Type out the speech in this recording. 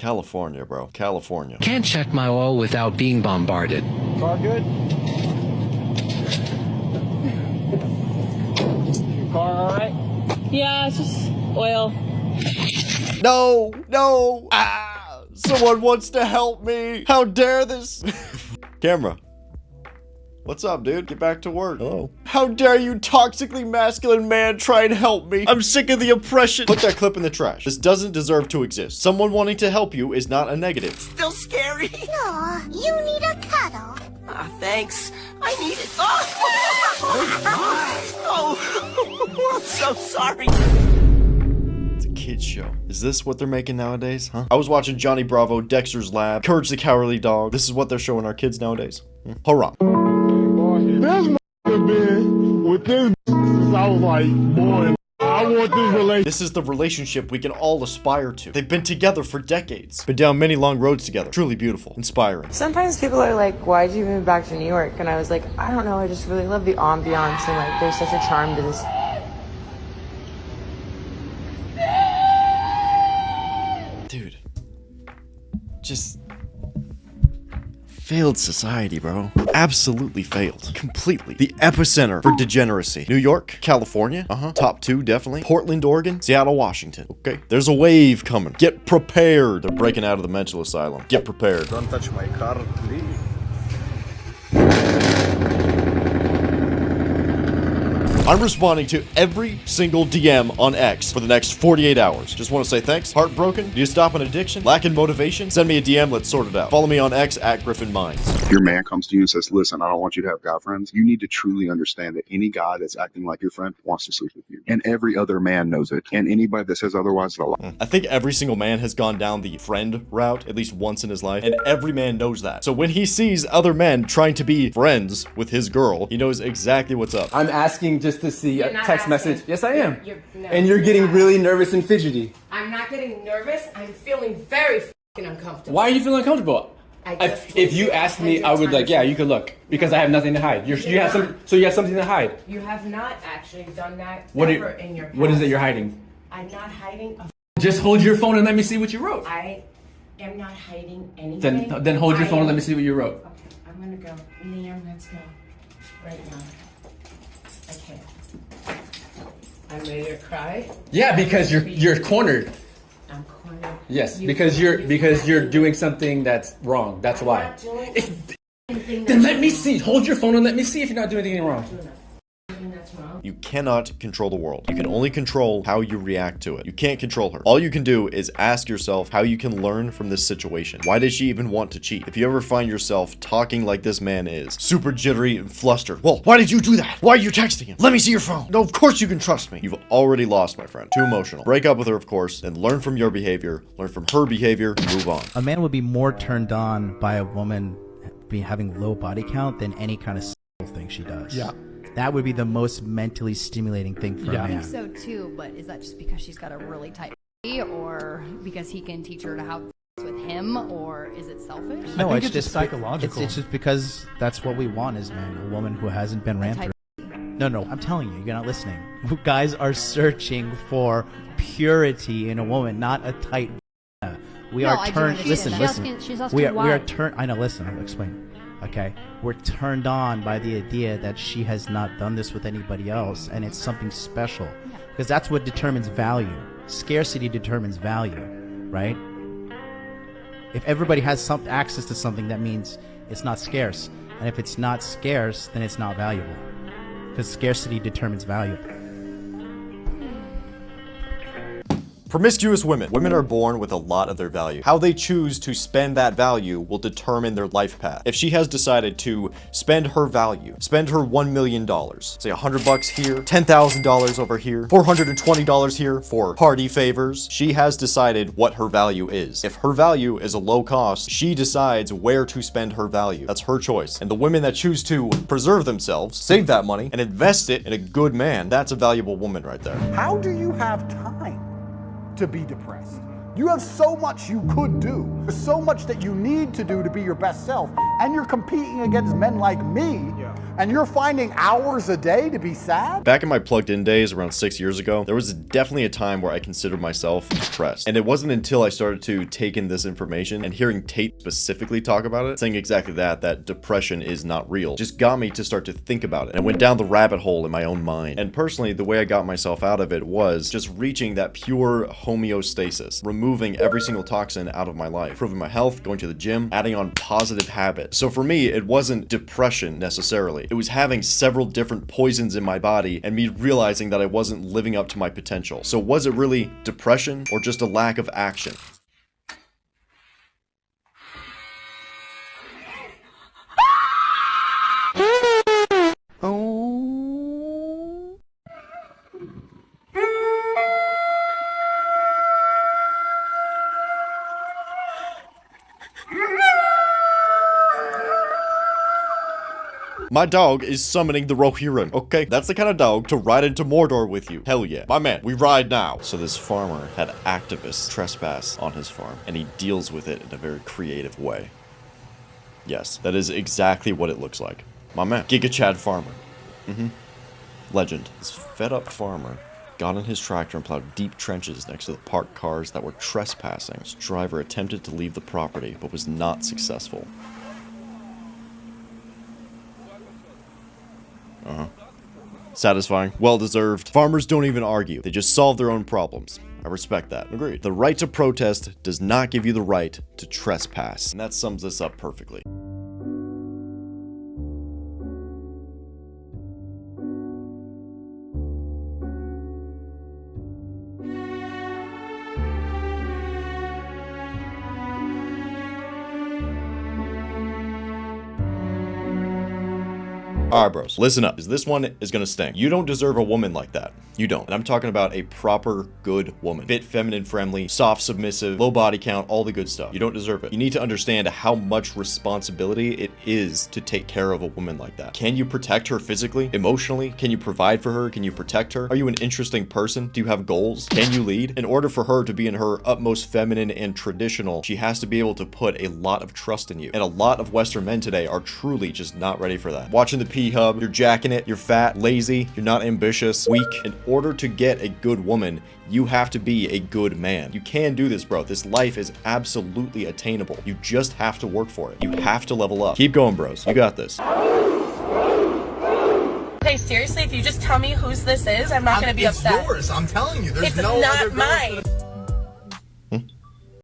California, bro. California. Can't check my oil without being bombarded. Car good? Your car alright? Yeah, it's just oil. No, no. Ah, someone wants to help me. How dare this? Camera. What's up, dude? Get back to work. Hello. How dare you, toxically masculine man, try and help me? I'm sick of the oppression. Put that clip in the trash. This doesn't deserve to exist. Someone wanting to help you is not a negative. Still scary? Aw, you need a cuddle. Ah, thanks. I need it. Oh, I'm so sorry. It's a kid's show. Is this what they're making nowadays, huh? I was watching Johnny Bravo, Dexter's Lab, Courage the Cowardly Dog. This is what they're showing our kids nowadays. Hurrah. This been with this since I was like, boy, I want this relationship. This is the relationship we can all aspire to. They've been together for decades. Been down many long roads together. Truly beautiful. Inspiring. Sometimes people are like, why'd you move back to New York? And I was like, I don't know, I just really love the ambiance and like there's such a charm to this. Dude. Just failed society, bro. Absolutely failed. Completely. The epicenter for degeneracy. New York, California, top 2 definitely. Portland, Oregon, Seattle, Washington. Okay, there's a wave coming. Get prepared. They're breaking out of the mental asylum. Get prepared. Don't touch my car, please. I'm responding to every single DM on X for the next 48 hours. Just want to say thanks. Heartbroken? Do you stop an addiction? Lacking motivation? Send me a DM, let's sort it out. Follow me on X at GriffinMind. Your man comes to you and says, listen, I don't want you to have guy friends. You need to truly understand that any guy that's acting like your friend wants to sleep with you. And every other man knows it. And anybody that says otherwise is a lie. I think every single man has gone down the friend route at least once in his life. And every man knows that. So when he sees other men trying to be friends with his girl, he knows exactly what's up. I'm asking just to see a text message. Yes, I am. No, and you're getting really nervous and fidgety. I'm not getting nervous. I'm feeling very fucking uncomfortable. Why are you feeling uncomfortable? If you asked me, I would like, yeah, you could look because I have nothing to hide. You have some, so you have something to hide. You have not actually done that What ever in your past. What is it you're hiding? I'm not hiding a Just hold your phone and let me see what you wrote. I am not hiding anything. Then hold your phone and let me see what you wrote. Okay, I'm gonna go. Liam, let's go. Right now. I can't. I'm ready to cry. Yeah, because you're cornered. I'm cornered. Yes, because you're doing something that's wrong. That's why. I'm not doing anything Then let that's me wrong. see. Hold your phone and let me see if you're not doing anything wrong. Anything that's wrong. You cannot control the world. You can only control how you react to it. You can't control her. All you can do is ask yourself how you can learn from this situation. Why does she even want to cheat? If you ever find yourself talking like this man is, super jittery and flustered, well, why did you do that? Why are you texting him? Let me see your phone. No, of course you can trust me. You've already lost, my friend. Too emotional. Break up with her, of course, and learn from your behavior, learn from her behavior, and move on. A man would be more turned on by a woman having low body count than any kind of thing she does. Yeah. That would be the most mentally stimulating thing for a man. I think so too, but is that just because she's got a really tight body, or because he can teach her to have with him, or is it selfish? No, I think it's just psychological. It's just because that's what we want as men. A woman who hasn't been ran through. No, I'm telling you, you're not listening. Guys are searching for purity in a woman, not a tight. We are turned. Listen. We are turned. I know. Listen, I'll explain. Okay, we're turned on by the idea that she has not done this with anybody else, and it's something special, because that's what determines value. Scarcity determines value, right? If everybody has some access to something, that means it's not scarce, and if it's not scarce, then it's not valuable, because scarcity determines value. Promiscuous women. Women are born with a lot of their value. How they choose to spend that value will determine their life path. If she has decided to spend her value, spend her $1 million, say $100 here, $10,000 over here, $420 here for party favors, she has decided what her value is. If her value is a low cost, she decides where to spend her value. That's her choice. And the women that choose to preserve themselves, save that money, and invest it in a good man, that's a valuable woman right there. How do you have time to be depressed? You have so much you could do. There's so much that you need to do to be your best self. And you're competing against men like me. And you're finding hours a day to be sad? Back in my plugged in days around 6 years ago, there was definitely a time where I considered myself depressed. And it wasn't until I started to take in this information and hearing Tate specifically talk about it, saying exactly that depression is not real, just got me to start to think about it. And I went down the rabbit hole in my own mind. And personally, the way I got myself out of it was just reaching that pure homeostasis, removing every single toxin out of my life, improving my health, going to the gym, adding on positive habits. So for me, it wasn't depression necessarily. It was having several different poisons in my body and me realizing that I wasn't living up to my potential. So was it really depression or just a lack of action? My dog is summoning the Rohirrim, okay? That's the kind of dog to ride into Mordor with you. Hell yeah. My man, we ride now. So this farmer had activists trespass on his farm, and he deals with it in a very creative way. Yes, that is exactly what it looks like. My man, Giga Chad farmer. Legend. This fed up farmer got in his tractor and plowed deep trenches next to the parked cars that were trespassing. His driver attempted to leave the property, but was not successful. Satisfying. Well-deserved. Farmers don't even argue. They just solve their own problems. I respect that. Agreed. The right to protest does not give you the right to trespass. And that sums this up perfectly. Alright bros, listen up, because this one is gonna sting. You don't deserve a woman like that. You don't. And I'm talking about a proper good woman. Fit, feminine, friendly, soft, submissive, low body count, all the good stuff. You don't deserve it. You need to understand how much responsibility it is to take care of a woman like that. Can you protect her physically, emotionally? Can you provide for her? Can you protect her? Are you an interesting person? Do you have goals? Can you lead? In order for her to be in her utmost feminine and traditional, she has to be able to put a lot of trust in you. And a lot of Western men today are truly just not ready for that. Watching the P-Hub, you're jacking it, you're fat, lazy, you're not ambitious, weak. In order to get a good woman, you have to be a good man. You can do this, bro. This life is absolutely attainable. You just have to work for it. You have to level up. Keep going, bros. You got this. Hey, seriously, if you just tell me whose this is, I'm not gonna be upset. It's yours. I'm telling you, there's it's no not other mine.